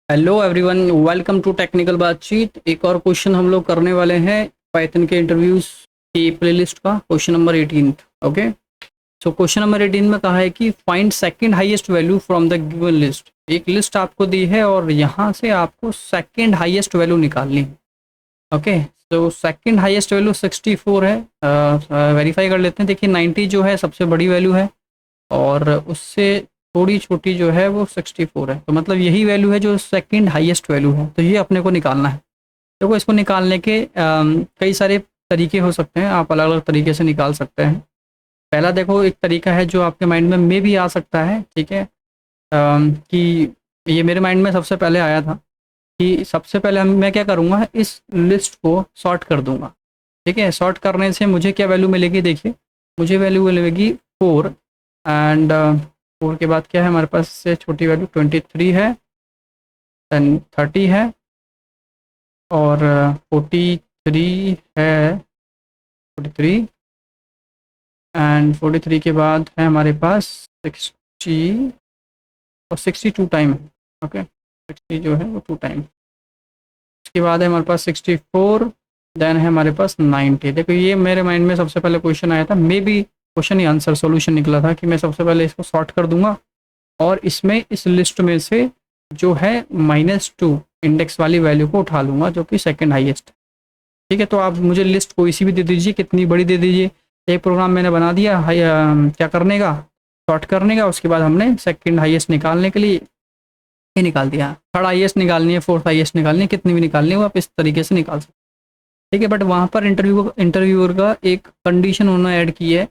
Hello everyone, welcome to technical बातचीत। एक और क्वेश्चन हम लोग करने वाले हैं पाइथन के इंटरव्यूज की प्लेलिस्ट का, question number 18। Okay, so question number 18 में कहा है कि find second highest value from the given list. एक लिस्ट आपको दी है और यहाँ से आपको सेकंड हाईएस्ट वैल्यू निकालनी है। ओके, तो सेकंड हाईएस्ट वैल्यू 64 है। वेरीफाई कर लेते हैं। देखिए 90 जो है सबसे बड़ी वैल्यू है और उससे थोड़ी छोटी जो है वो 64 है, तो मतलब यही वैल्यू है जो सेकंड हाईएस्ट वैल्यू है। तो ये अपने को निकालना है। देखो इसको निकालने के कई सारे तरीके हो सकते हैं, आप अलग अलग तरीके से निकाल सकते हैं। पहला देखो, एक तरीका है जो आपके माइंड में भी आ सकता है, ठीक है, कि ये मेरे माइंड में सबसे पहले आया था कि सबसे पहले मैं क्या करूँगा, इस लिस्ट को सॉर्ट कर दूंगा। ठीक है, सॉर्ट करने से मुझे क्या वैल्यू मिलेगी, देखिए मुझे वैल्यू मिलेगी 4। एंड 4 के बाद क्या है हमारे पास, से छोटी वैल्यू 23 है, देन 30 है, और 43 है, 43। एंड 43 के बाद है हमारे पास 60 और 62 टाइम है। ओके, 60 जो है वो 2 टाइम। उसके बाद है हमारे पास 64, देन है हमारे पास 90। देखो ये मेरे माइंड में सबसे पहले क्वेश्चन आया था, may be question he answer solution निकला था कि मैं सबसे पहले इसको सॉर्ट कर दूंगा और इसमें इस लिस्ट में से जो है -2 इंडेक्स वाली वैल्यू को उठा लूँगा जो कि सेकंड हाईएस्ट है। ठीक है, तो आप मुझे लिस्ट कोई सी भी दे दीजिए, कितनी बड़ी दे दीजिए। एक प्रोग्राम मैंने बना दिया क्या करने का, सॉर्ट करने का। उसके बाद हमने सेकंड हाईएस्ट निकालने के लिए ये निकाल दिया। थर्ड हाईएस्ट निकालनी है, फोर्थ हाईएस्ट निकालनी है, कितनी भी निकालनी है वो आप इस तरीके से निकाल सकते हैं। ठीक है, बट वहाँ पर इंटरव्यूअर का एक कंडीशन उन्होंने ऐड की है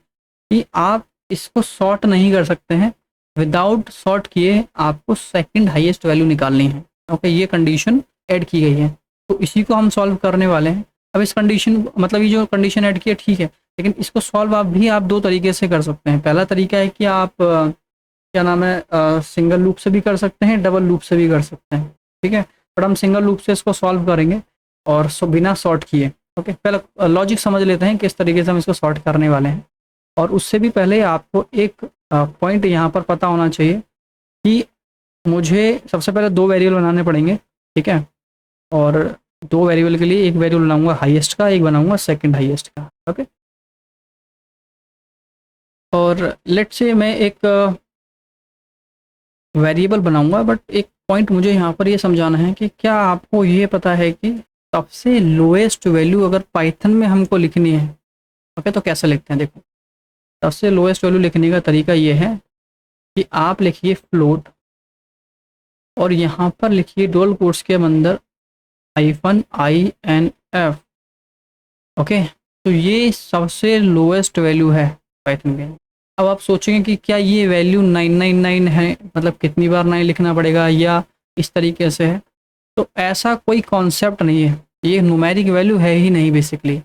कि आप इसको सॉर्ट नहीं कर सकते हैं, विदाउट सॉर्ट किए आपको सेकंड हाईएस्ट वैल्यू निकालनी है। ओके, ये कंडीशन ऐड की गई है, तो इसी को हम सॉल्व करने वाले हैं। अब इस कंडीशन, मतलब ये जो कंडीशन ऐड की है ठीक है, लेकिन इसको सॉल्व आप दो तरीके से कर सकते हैं। पहला तरीका है कि आप क्या नाम है, सिंगल लूप से भी कर सकते हैं, डबल लूप से भी कर सकते हैं। ठीक है, बट हम सिंगल लूप से इसको सॉल्व करेंगे और बिना सॉर्ट किए। ओके, पहले लॉजिक समझ लेते हैं किस तरीके से हम इसको सॉर्ट करने वाले हैं। और उससे भी पहले आपको एक पॉइंट यहाँ पर पता होना चाहिए कि मुझे सबसे पहले दो वेरिएबल बनाने पड़ेंगे। ठीक है, और दो वेरिएबल के लिए एक वेरिएबल बनाऊंगा हाईएस्ट का, एक बनाऊंगा सेकंड हाईएस्ट का। ओके, और लेट्स से मैं एक वेरिएबल बनाऊंगा, बट एक पॉइंट मुझे यहाँ पर ये समझाना है कि क्या आपको ये पता है कि सबसे लोएस्ट वैल्यू अगर पाइथन में हमको लिखनी है, ओके, तो कैसे लिखते हैं। देखो सबसे लोएस्ट वैल्यू लिखने का तरीका ये है कि आप लिखिए फ्लोट और यहाँ पर लिखिए डबल कोट्स के अंदर -INF। ओके, तो ये सबसे लोएस्ट वैल्यू है पाइथन में। अब आप सोचेंगे कि क्या ये वैल्यू 999 है, मतलब कितनी बार 9 लिखना पड़ेगा या इस तरीके से है। तो ऐसा कोई कॉन्सेप्ट नहीं है, ये न्यूमेरिक वैल्यू है ही नहीं बेसिकली।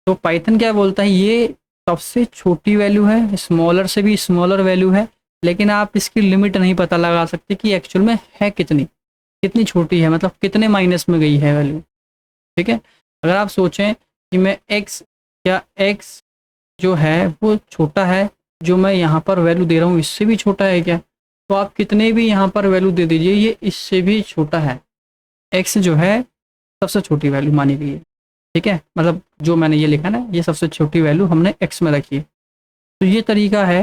तो पाइथन क्या बोलता है, ये सबसे छोटी वैल्यू है, स्मॉलर से भी स्मॉलर वैल्यू है, लेकिन आप इसकी लिमिट नहीं पता लगा सकते कि एक्चुअल में है कितनी, कितनी छोटी है, मतलब कितने माइनस में गई है वैल्यू। ठीक है, अगर आप सोचें कि मैं एक्स, क्या एक्स जो है वो छोटा है, जो मैं यहाँ पर वैल्यू दे रहा हूँ इससे भी छोटा है क्या, तो आप कितने भी यहाँ पर वैल्यू दे दीजिए ये इससे भी छोटा है। एक्स जो है सबसे छोटी वैल्यू मानी गई है। ठीक है, मतलब जो मैंने ये लिखा ना, ये सबसे छोटी वैल्यू हमने एक्स में रखी है। तो ये तरीका है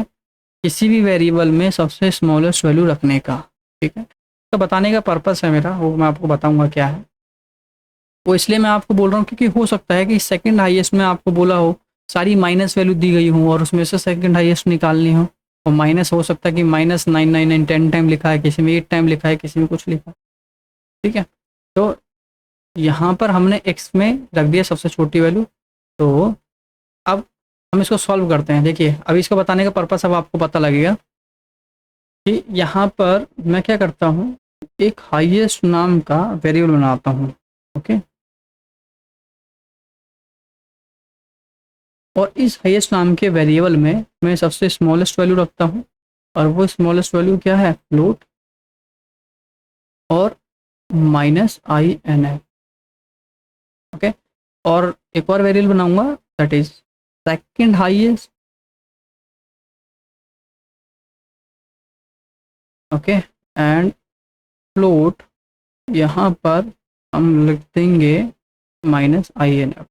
किसी भी वेरिएबल में सबसे स्मॉलेस्ट वैल्यू रखने का। ठीक है, तो बताने का पर्पस है मेरा, वो मैं आपको बताऊंगा क्या है। वो इसलिए मैं आपको बोल रहा हूँ क्योंकि हो सकता है कि सेकंड हाईएस्ट में आपको बोला हो, सारी माइनस वैल्यू दी गई हूँ और उसमें से सेकंड हाईएस्ट निकालनी हो, और माइनस हो सकता है कि -999 10 टाइम लिखा है, किसी में 8 टाइम लिखा है, किसी में कुछ लिखा है। ठीक है, तो यहाँ पर हमने एक्स में रख दिया सबसे छोटी वैल्यू। तो अब हम इसको सॉल्व करते हैं। देखिए अभी इसको बताने का पर्पस अब आपको पता लगेगा कि यहाँ पर मैं क्या करता हूँ, एक हाईएस्ट नाम का वेरिएबल बनाता हूँ। ओके, और इस हाईएस्ट नाम के वेरिएबल में मैं सबसे स्मॉलेस्ट वैल्यू रखता हूँ, और वो स्मॉलेस्ट वैल्यू क्या है, फ्लोट और -INF। ओके, और एक और वेरिएबल बनाऊंगा that is second highest. Okay, and float यहाँ पर हम लिख देंगे माइनस आई एन एफ।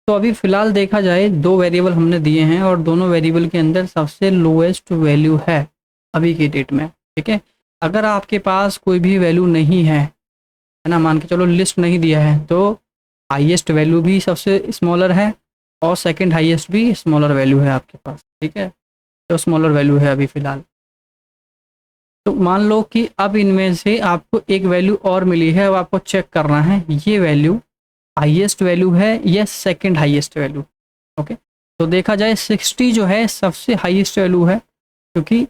तो अभी फ़िलहाल देखा जाए 2 वेरिएबल हमने दिए हैं और दोनों वेरिएबल के अंदर सबसे लोएस्ट वैल्यू है अभी की डेट में, ठीक है। अगर आपके पास कोई भी वैल्यू नहीं है ना, मान के चलो लिस्ट नहीं दिया है, तो हाईएस्ट वैल्यू भी सबसे स्मॉलर है और सेकंड हाईएस्ट भी स्मॉलर वैल्यू है आपके पास, ठीक है। तो स्मॉलर वैल्यू है अभी फ़िलहाल। तो मान लो कि अब इनमें से आपको एक वैल्यू और मिली है, अब आपको चेक करना है ये वैल्यू हाईएस्ट वैल्यू है या सेकंड हाईएस्ट वैल्यू। ओके, तो देखा जाए 60 जो है सबसे हाईएस्ट वैल्यू है, क्योंकि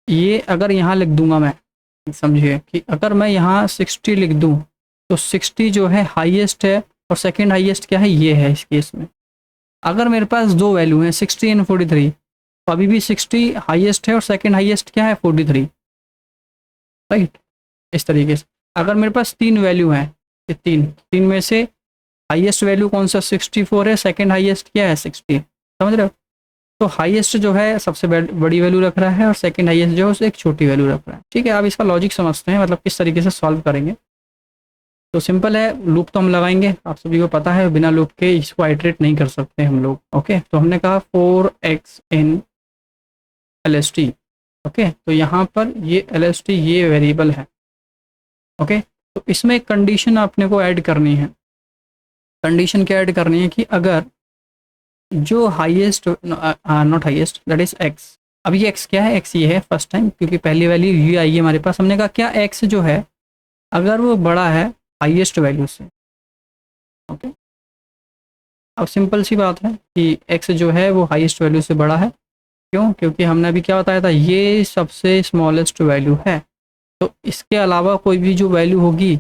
ये अगर यहाँ लिख दूंगा मैं, समझिए कि अगर मैं यहाँ 60 लिख दूँ तो 60 जो है हाईएस्ट है और सेकंड हाईएस्ट क्या है, ये है इस केस में। अगर मेरे पास 2 वैल्यू हैं 60 एंड 43, तो अभी भी 60 हाईएस्ट है और सेकंड हाईएस्ट क्या है 43, राइट। इस तरीके से अगर मेरे पास 3 वैल्यू हैं, ये तीन में से हाईएस्ट वैल्यू कौन सा 64 है, सेकंड हाईएस्ट क्या है 60, समझ रहे हो। तो हाईएस्ट जो है सबसे बड़ी वैल्यू रख रहा है और सेकंड हाईएस्ट जो है उसे एक छोटी वैल्यू रख रहा है, ठीक है। अब इसका लॉजिक समझते हैं, मतलब किस तरीके से सॉल्व करेंगे। तो सिंपल है, लूप तो हम लगाएंगे, आप सभी को पता है बिना लूप के इसको आइटरेट नहीं कर सकते हम लोग। ओके, तो हमने कहा 4x इन LST। ओके, तो यहाँ पर ये LST ये वेरिएबल है। ओके, तो इसमें एक कंडीशन आपने को ऐड करनी है। कंडीशन क्या ऐड करनी है कि अगर जो highest not highest that is x, अब ये एक्स क्या है, एक्स ये है फर्स्ट टाइम, क्योंकि पहली वैल्यू ये आई है हमारे पास। हमने कहा क्या एक्स जो है अगर वो बड़ा है हाईएस्ट वैल्यू से। ओके, अब सिंपल सी बात है कि एक्स जो है वो हाईएस्ट वैल्यू से बड़ा है। क्यों? क्योंकि हमने अभी क्या बताया था, ये सबसे स्मॉलेस्ट वैल्यू है, तो इसके अलावा कोई भी जो वैल्यू होगी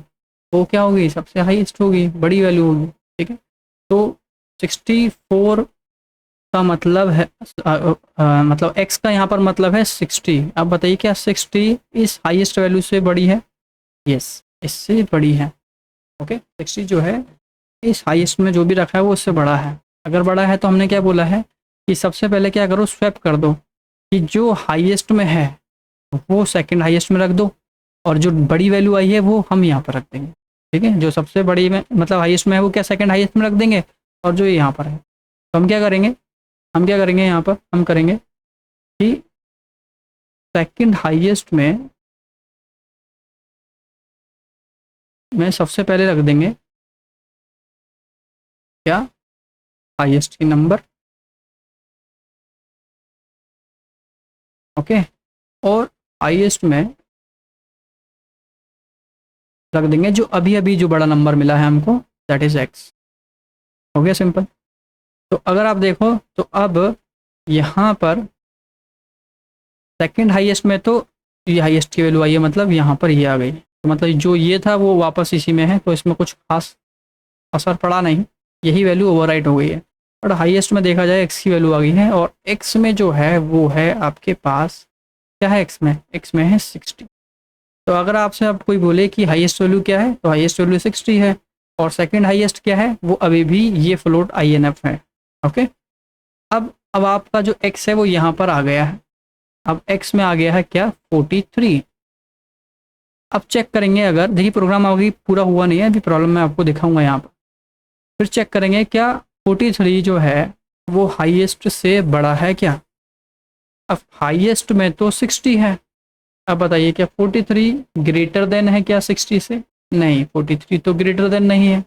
वो क्या होगी, सबसे हाईएस्ट होगी, बड़ी वैल्यू होगी, ठीक है। तो 64 का मतलब है मतलब x का यहाँ पर मतलब है 60। अब बताइए क्या 60 इस हाईएस्ट वैल्यू से बड़ी है? यस, इससे बड़ी है। ओके, 60 जो है इस हाईएस्ट में जो भी रखा है वो उससे बड़ा है। अगर बड़ा है तो हमने क्या बोला है कि सबसे पहले क्या करो, स्वैप कर दो कि जो हाईएस्ट में है वो सेकंड हाईएस्ट में रख दो और जो बड़ी वैल्यू आई है वो हम यहाँ पर रख देंगे, ठीक है। जो सबसे बड़ी में मतलब हाईएस्ट में है वो क्या सेकंड हाईएस्ट में रख देंगे और जो यहाँ पर है, तो हम क्या करेंगे, यहाँ पर हम करेंगे कि सेकंड हाईएस्ट में सबसे पहले रख देंगे क्या, हाईएस्ट की नंबर। ओके, और हाईएस्ट में रख देंगे जो अभी अभी जो बड़ा नंबर मिला है हमको, दैट इज एक्स। हो गया सिंपल। तो अगर आप देखो तो अब यहाँ पर सेकंड हाईएस्ट में तो ये हाईएस्ट की वैल्यू आई है, मतलब यहाँ पर ये आ गई, तो मतलब जो ये था वो वापस इसी में है, तो इसमें कुछ खास असर पड़ा नहीं, यही वैल्यू ओवरराइट हो गई है। और हाईएस्ट में देखा जाए एक्स की वैल्यू आ गई है और एक्स में जो है वो है आपके पास क्या है, एक्स में है 60। तो अगर आपसे अब कोई बोले कि हाईएस्ट वैल्यू क्या है, तो हाईएस्ट वैल्यू 60 है और सेकंड हाईएस्ट क्या है, वो अभी भी ये फ्लोट INF है। ओके, अब आपका जो एक्स है वो यहाँ पर आ गया है। अब एक्स में आ गया है क्या, 43। अब चेक करेंगे, अगर देखिए प्रोग्राम अभी पूरा हुआ नहीं है, अभी प्रॉब्लम मैं आपको दिखाऊंगा यहाँ पर। फिर चेक करेंगे क्या 43 जो है वो हाईएस्ट से बड़ा है क्या। अब हाईएस्ट में तो 60 है, अब बताइए क्या 43 ग्रेटर देन है क्या 60 से? नहीं, 43 तो ग्रेटर देन नहीं है।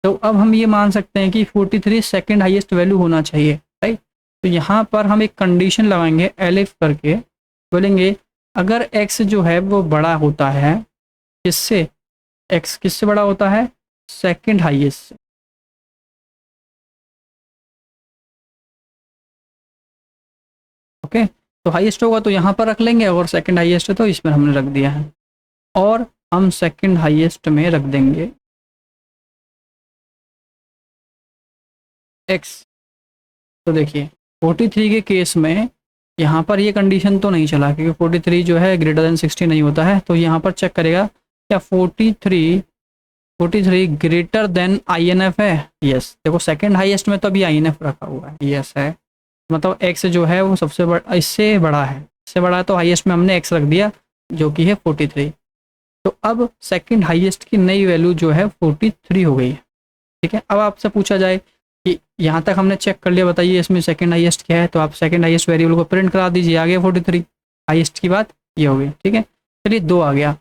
तो अब हम ये मान सकते हैं कि 43 सेकंड हाईएस्ट वैल्यू होना चाहिए, राइट। तो यहाँ पर हम एक कंडीशन लगाएंगे एलिफ करके, बोलेंगे अगर x जो है वो बड़ा होता है किससे, x किससे बड़ा होता है, सेकंड हाईएस्ट से। ओके, तो हाईएस्ट होगा तो यहाँ पर रख लेंगे और सेकंड हाईएस्ट है तो इसमें हमने रख दिया है, और हम सेकंड हाईएस्ट में रख देंगे x। तो देखिए 43 के केस में यहाँ पर ये कंडीशन तो नहीं चला, क्योंकि 43 जो है ग्रेटर देन 60 नहीं होता है। तो यहाँ पर चेक करेगा क्या 43 ग्रेटर देन INF है। यस, देखो सेकंड हाईएस्ट में तो अभी INF रखा हुआ है, यस है, मतलब x जो है वो सबसे बड़ा, इससे बड़ा है, इससे बड़ा है, तो हाईएस्ट में हमने x रख दिया जो कि है 43। तो अब सेकंड हाईएस्ट की नई वैल्यू जो है 43 हो गई है। ठीक है, अब आपसे पूछा जाए कि यहाँ तक हमने चेक कर लिया, बताइए इसमें सेकंड हाईएस्ट क्या है, तो आप सेकंड हाईएस्ट वेरिएबल को प्रिंट करा दीजिए, आ गया 43। हाईएस्ट की बात ये हो गई। ठीक है, चलिए 2 आ गया।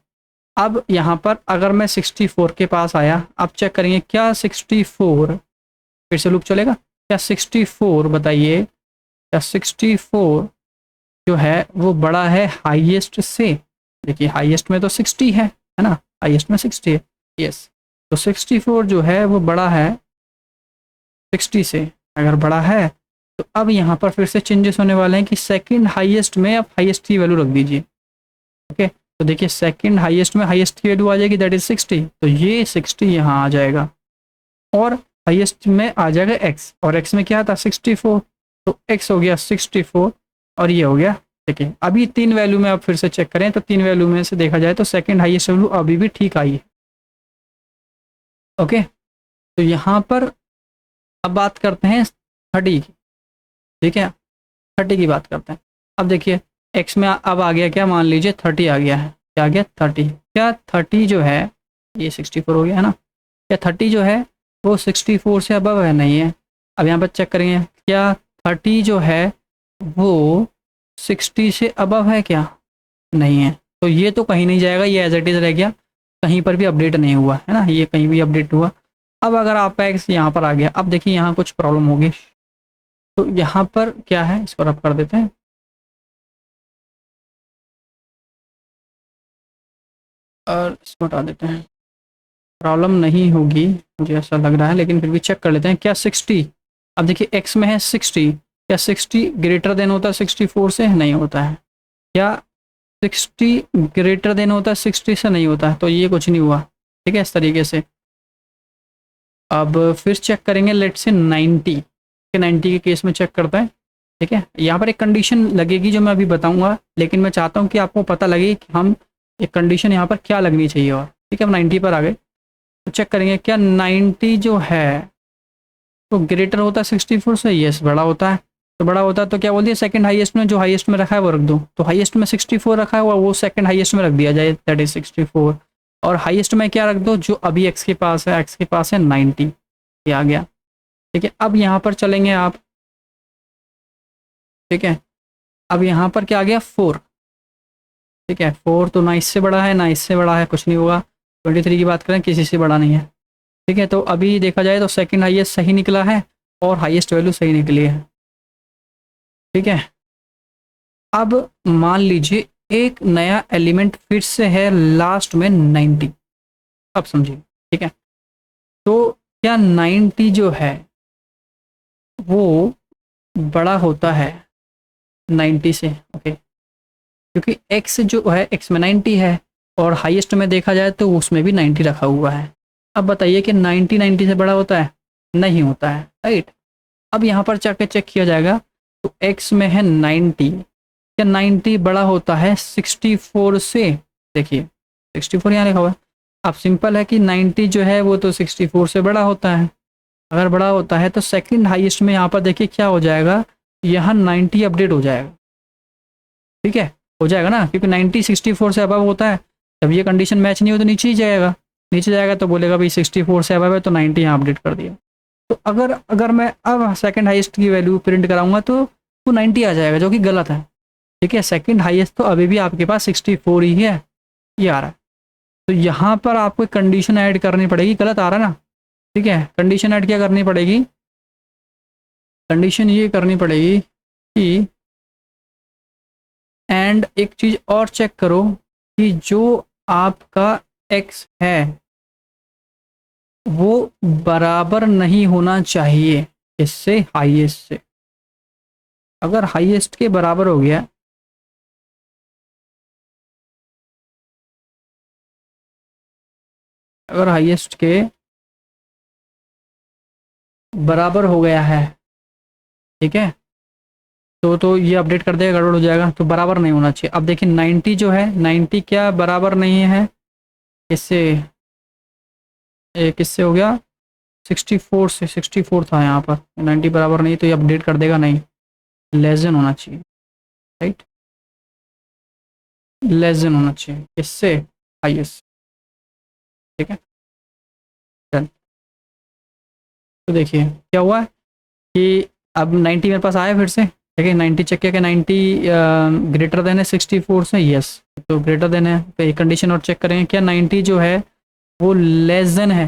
अब यहाँ पर अगर मैं 64 के पास आया, आप चेक करेंगे क्या 64, फिर से लूप चलेगा, क्या 64 बताइए, क्या 64 जो है वो बड़ा है हाईएस्ट से? देखिए हाईएस्ट में तो 60 है ना, हाईएस्ट में 60 है, यस। तो 64 जो है वो बड़ा है 60 से, अगर बड़ा है तो अब यहाँ पर फिर से चेंजेस होने वाले हैं कि सेकंड हाईएस्ट में आप हाईएस्ट की वैल्यू रख दीजिए। ओके, तो देखिए सेकंड हाईएस्ट में हाईएस्ट की वैल्यू आ जाएगी, दैट इज 60, तो ये 60 यहाँ आ जाएगा, और हाईएस्ट में आ जाएगा x, और x में क्या था 64, तो x हो गया 64 और ये हो गया। देखिए अभी 3 वैल्यू में आप फिर से चेक करें तो 3 वैल्यू में से देखा जाए तो सेकंड हाईएस्ट वैल्यू अभी भी ठीक आई है। ओके, तो यहाँ पर अब बात करते हैं 30 की। ठीक है, 30 की बात करते हैं। अब देखिए x में अब आ गया क्या, मान लीजिए 30 आ गया है, क्या आ गया 30, क्या 30 जो है ये 64 हो गया है ना, क्या 30 जो है वो 64 से अबव है, नहीं है। अब यहाँ पर चेक करेंगे क्या 30 जो है वो 60 से अबव है क्या, नहीं है, तो ये तो कहीं नहीं जाएगा, ये एज इट इज़ रह गया, कहीं पर भी अपडेट नहीं हुआ है ना, ये कहीं भी अपडेट हुआ। अब अगर आपका एक्स यहाँ पर आ गया, अब देखिए यहाँ कुछ प्रॉब्लम होगी, तो यहाँ पर क्या है, इस पर आप कर देते हैं, और इसको हटा देते हैं, प्रॉब्लम नहीं होगी मुझे ऐसा लग रहा है, लेकिन फिर भी चेक कर लेते हैं क्या 60, अब देखिए एक्स में है 60, क्या 60 ग्रेटर देन होता है 64 से, नहीं होता है, क्या 60 ग्रेटर देन होता है 60 से, नहीं होता है, तो ये कुछ नहीं हुआ। ठीक है, इस तरीके से। अब फिर चेक करेंगे लेट से 90 के, 90 के केस में चेक करता है। ठीक है, यहाँ पर एक कंडीशन लगेगी जो मैं अभी बताऊंगा, लेकिन मैं चाहता हूँ कि आपको पता लगे कि हम एक कंडीशन यहाँ पर क्या लगनी चाहिए। और ठीक है, अब 90 पर आ गए तो चेक करेंगे क्या 90 जो है तो ग्रेटर होता है 64 से, यस बड़ा होता है, तो बड़ा होता है तो क्या बोल दिया, सेकंड हाईएस्ट में जो हाईएस्ट में रखा है वो रख दो, तो हाईएस्ट में 64 रखा है वो सेकंड हाईएस्ट में रख दिया जाए, दैट इज 64, और हाईएस्ट में क्या रख दो जो अभी एक्स के पास है, एक्स के पास है 90, ये आ गया। ठीक है, अब यहाँ पर चलेंगे आप, ठीक है, अब यहाँ पर क्या आ गया 4। ठीक है, 4 तो ना इससे बड़ा है ना इससे बड़ा है, कुछ नहीं होगा। 23 की बात करें, किसी से बड़ा नहीं है। ठीक है, तो अभी देखा जाए तो सेकंड हाईएस्ट सही निकला है और हाईएस्ट वैल्यू सही निकली है। ठीक है, अब मान लीजिए एक नया एलिमेंट फिर से है लास्ट में 90, अब समझिए। ठीक है, तो क्या 90 जो है वो बड़ा होता है 90 से? ओके, क्योंकि x जो है x में 90 है और हाईएस्ट में देखा जाए तो उसमें भी 90 रखा हुआ है। अब बताइए कि 90 से बड़ा होता है? नहीं होता है, राइट। अब यहाँ पर जाके चेक किया जाएगा तो x में है 90, क्या 90 बड़ा होता है 64 से? देखिए 64 यहाँ लिखा हुआ है। अब सिंपल है कि 90 जो है वो तो 64 से बड़ा होता है, अगर बड़ा होता है तो सेकंड हाईएस्ट में यहाँ पर देखिए क्या हो जाएगा, यहाँ 90 अपडेट हो जाएगा। ठीक है, हो जाएगा ना, क्योंकि 90 64 से अबव होता है, जब ये कंडीशन मैच नहीं हो तो नीचे ही जाएगा, नीचे जाएगा तो बोलेगा भाई 64 से अबव है तो 90 यहाँ अपडेट कर दिया। तो अगर अगर मैं अब सेकंड हाईएस्ट की वैल्यू प्रिंट कराऊंगा तो 90 आ जाएगा, जो कि गलत है। ठीक है, सेकंड हाईएस्ट तो अभी भी आपके पास 64 ही है, ये आ रहा है। तो यहाँ पर आपको कंडीशन ऐड करनी पड़ेगी, गलत आ रहा है ना। ठीक है, कंडीशन ऐड क्या करनी पड़ेगी, कंडीशन ये करनी पड़ेगी कि एंड एक चीज़ और चेक करो कि जो आपका x है वो बराबर नहीं होना चाहिए इससे, हाईएस्ट से। अगर हाईएस्ट के बराबर हो गया, अगर हाईएस्ट के बराबर हो गया है, ठीक है, तो ये अपडेट कर देगा, गड़बड़ हो जाएगा, तो बराबर नहीं होना चाहिए। अब देखिए 90 जो है, 90 क्या बराबर नहीं है इससे, किससे हो गया 64 से, 64 था यहाँ पर, 90 बराबर नहीं तो ये अपडेट कर देगा, नहीं लेस देन होना चाहिए, राइट, लेस देन होना चाहिए इससे हाईएस्ट। ठीक है, डन। तो देखिए क्या हुआ कि अब 90 मेरे पास आया फिर से, ठीक है, 90 चेक किया कि 90 ग्रेटर देन है 64 से, यस, तो ग्रेटर देन है, तो एक कंडीशन और चेक करेंगे, क्या 90 जो है वो लेस देन है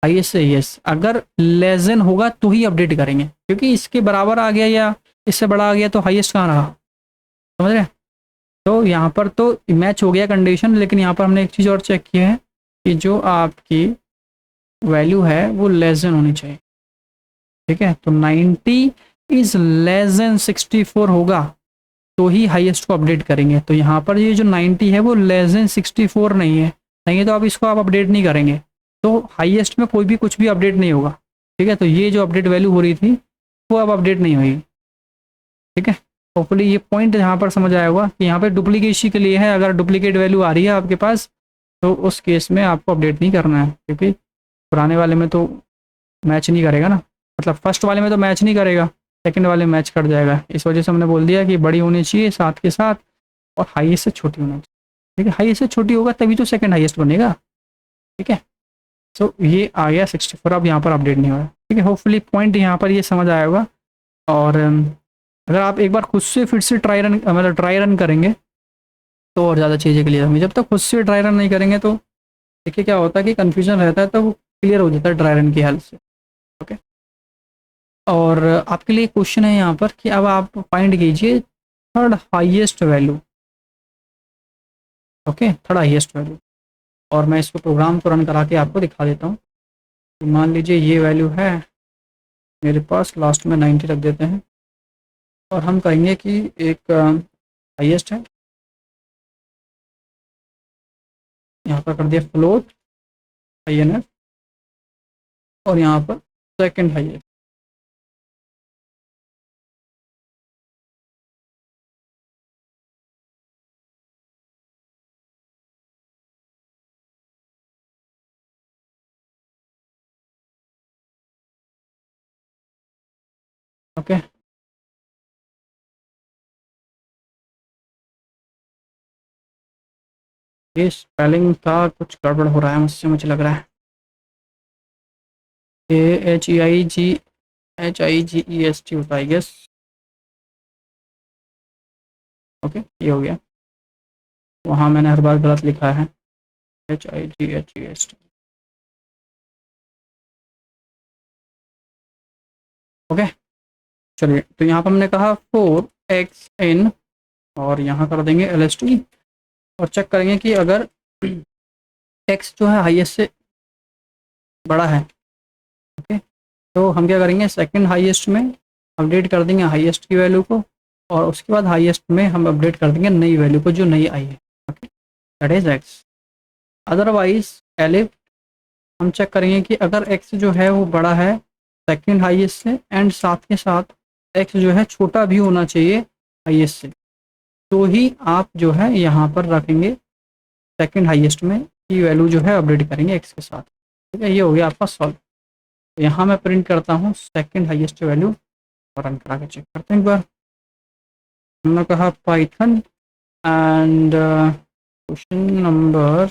हाईएस्ट से, यस, अगर लेस देन होगा तो ही अपडेट करेंगे, क्योंकि इसके बराबर आ गया या इससे बड़ा आ गया तो हाईएस्ट कहाँ रहा, समझ रहे हैं। तो यहाँ पर तो मैच हो गया कंडीशन, लेकिन यहाँ पर हमने एक चीज़ और चेक की है कि जो आपकी वैल्यू है वो लेस देन होनी चाहिए, ठीक है, तो 90 इज लेस देन 64 होगा तो ही हाईएस्ट को अपडेट करेंगे। तो यहाँ पर ये जो 90 है वो लेस देन 64 नहीं है, नहीं है तो आप इसको आप अपडेट नहीं करेंगे, तो हाईएस्ट में कोई भी कुछ भी अपडेट नहीं होगा, ठीक है। तो ये जो अपडेट वैल्यू हो रही थी वो अब अपडेट नहीं होगी, ठीक है। होपफुली ये पॉइंट यहाँ पर समझ आया होगा कि यहाँ पर डुप्लीकेसी के लिए है, अगर डुप्लीकेट वैल्यू आ रही है आपके पास तो उस केस में आपको अपडेट नहीं करना है, क्योंकि पुराने वाले में तो मैच नहीं करेगा ना, मतलब फर्स्ट वाले में तो मैच नहीं करेगा, सेकंड वाले मैच कर जाएगा। इस वजह से हमने बोल दिया कि बड़ी होनी चाहिए साथ के साथ और हाईएस्ट से छोटी होनी चाहिए, ठीक है, हाईएस्ट से छोटी होगा तभी तो सेकंड हाईएस्ट बनेगा, ठीक है। सो ये आ गया 64, अब यहाँ पर अपडेट नहीं हो रहा, ठीक है। होपफुली पॉइंट यहाँ पर ये समझ आया होगा। और अगर आप एक बार खुद से फिर से ट्राई रन मतलब ट्राई रन करेंगे तो और ज़्यादा चीज़ें क्लियर होंगी, जब तक खुद से ट्राई रन नहीं करेंगे तो देखिए क्या होता है कि कन्फ्यूजन रहता है, तो वो क्लियर हो जाता है ट्राई रन की हेल्प से, ओके। और आपके लिए क्वेश्चन है यहाँ पर कि अब आप फाइंड कीजिए third highest value, okay, third highest value. और मैं इसको प्रोग्राम को रन करा के आपको दिखा देता हूँ। तो मान लीजिए ये वैल्यू है मेरे पास, लास्ट में 90 रख देते हैं और हम कहेंगे कि एक हाईएस्ट है, यहाँ पर कर दिया फ्लोट INF और यहाँ पर सेकंड हाईएस्ट, ओके। ये स्पेलिंग का कुछ गड़बड़ हो रहा है मुझसे, मुझे लग रहा है। AHIGEST होता है, यस, ओके, ये हो गया। वहाँ मैंने हर बार गलत लिखा है, HIGHEST, ओके। चलिए, तो यहाँ पर हमने कहा 4x(n) और यहाँ कर देंगे LST और चेक करेंगे कि अगर x जो है हाईएस्ट से बड़ा है, ओके, तो हम क्या करेंगे, सेकंड हाईएस्ट में अपडेट कर देंगे हाईएस्ट की वैल्यू को और उसके बाद हाईएस्ट में हम अपडेट कर देंगे नई वैल्यू को जो नई आई है, okay, that is x। Otherwise elif हम चेक करेंगे कि अगर x जो है वो बड़ा है सेकंड हाईएस्ट से एंड साथ के साथ x जो है छोटा भी होना चाहिए हाईएस्ट से, तो ही आप जो है यहाँ पर रखेंगे सेकंड हाईएस्ट में की वैल्यू जो है अपडेट करेंगे x के साथ, ठीक है। ये हो गया आपका सॉल्व। तो यहाँ मैं प्रिंट करता हूँ सेकंड हाईएस्ट वैल्यू और रन करा के चेक करते हैं एक बार। हमने कहा Python and question number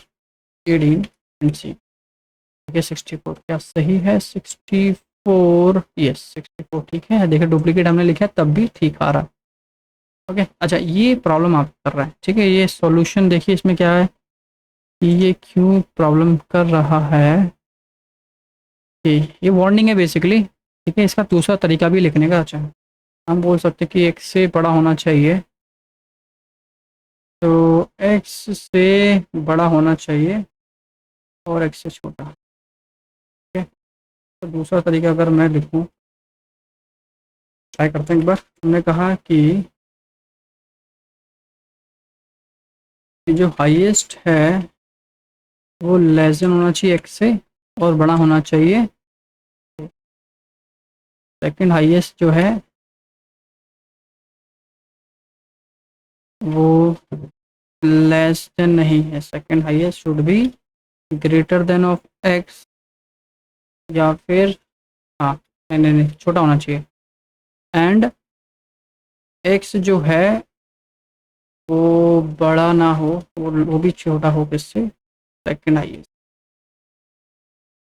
18 and c, ठीक है, 64 क्या सही है, 64, यस 64 ठीक है। देखिए डुप्लीकेट हमने लिखा है तब भी ठीक आ रहा है, ओके। अच्छा, ये प्रॉब्लम आप कर रहा है, ठीक है, ये सॉल्यूशन देखिए इसमें क्या है कि ये क्यों प्रॉब्लम कर रहा है कि ये वार्निंग है बेसिकली, ठीक है। इसका दूसरा तरीका भी लिखने का, अच्छा, हम बोल सकते हैं कि x से बड़ा होना चाहिए, तो x से बड़ा होना चाहिए और x से छोटा, ठीक है। तो दूसरा तरीका अगर मैं लिखूं, ट्राई करते हैं एक बार। हमने कहा कि जो हाईएस्ट है वो लेस देन होना चाहिए x से और बड़ा होना चाहिए, सेकंड हाईएस्ट जो है वो लेस देन नहीं है, second highest should be greater than of x, या फिर हाँ, नहीं छोटा होना चाहिए, एंड x जो है वो बड़ा ना हो, वो भी छोटा हो किससे, सेकंड हाईएस्ट,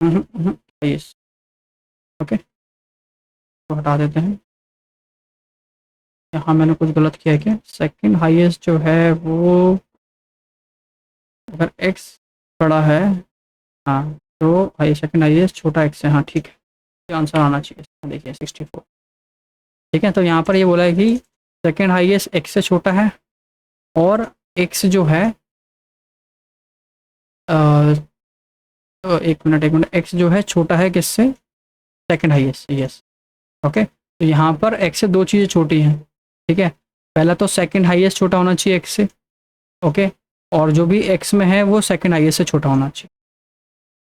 हाईएस्ट। ओके, तो हटा देते हैं। यहाँ मैंने कुछ गलत किया है क्या? सेकंड हाईएस्ट जो है वो, अगर एक्स बड़ा है, हाँ, तो सेकंड हाईएस्ट छोटा एक्स है। हाँ ठीक है, ये आंसर आना चाहिए। देखिए 64। ठीक है, तो यहाँ पर ये बोला है कि सेकंड हाईएस्ट एक्स से छोटा है, और एक्स जो है एक मिनट, एक्स जो है छोटा है किससे? Second highest. Yes, okay. तो यहाँ पर एक्स से दो चीज़ें छोटी हैं। ठीक है, पहला तो सेकंड हाईएस्ट छोटा होना चाहिए एक्स से, ओके, और जो भी एक्स में है वो सेकंड हाईएस्ट से छोटा होना चाहिए,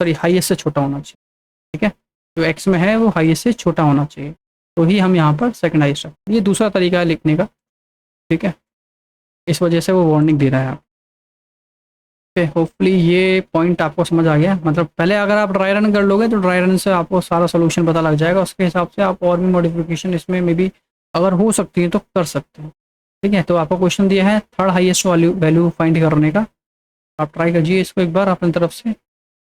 सॉरी हाईएस्ट से छोटा होना चाहिए। ठीक है, जो एक्स में है वो हाईएस्ट से छोटा होना चाहिए, तो ही हम यहाँ पर सेकंड हाईएस्ट रखते हैं। ये दूसरा तरीका है लिखने का। ठीक है, इस वजह से वो वार्निंग दे रहा है। ओके, होपफुली ये पॉइंट आपको समझ आ गया। मतलब पहले अगर आप ड्राई रन कर लोगे तो ड्राई रन से आपको सारा सोल्यूशन पता लग जाएगा, उसके हिसाब से आप और भी मॉडिफिकेशन इसमें मे बी अगर हो सकती है तो कर सकते हैं। ठीक है, तो आपको क्वेश्चन दिया है थर्ड हाईएस्ट वैल्यू फाइंड करने का। आप ट्राई कीजिए इसको एक बार अपनी तरफ से,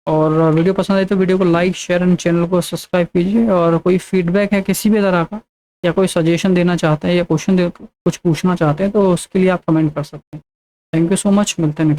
और वीडियो पसंद आए तो वीडियो को लाइक शेयर एंड चैनल को सब्सक्राइब कीजिए। और कोई फीडबैक है किसी भी तरह का, या कोई सजेशन देना चाहते हैं, या क्वेश्चन कुछ पूछना चाहते हैं, तो उसके लिए आप कमेंट कर सकते हैं। थैंक यू सो मच, मिलते हैं।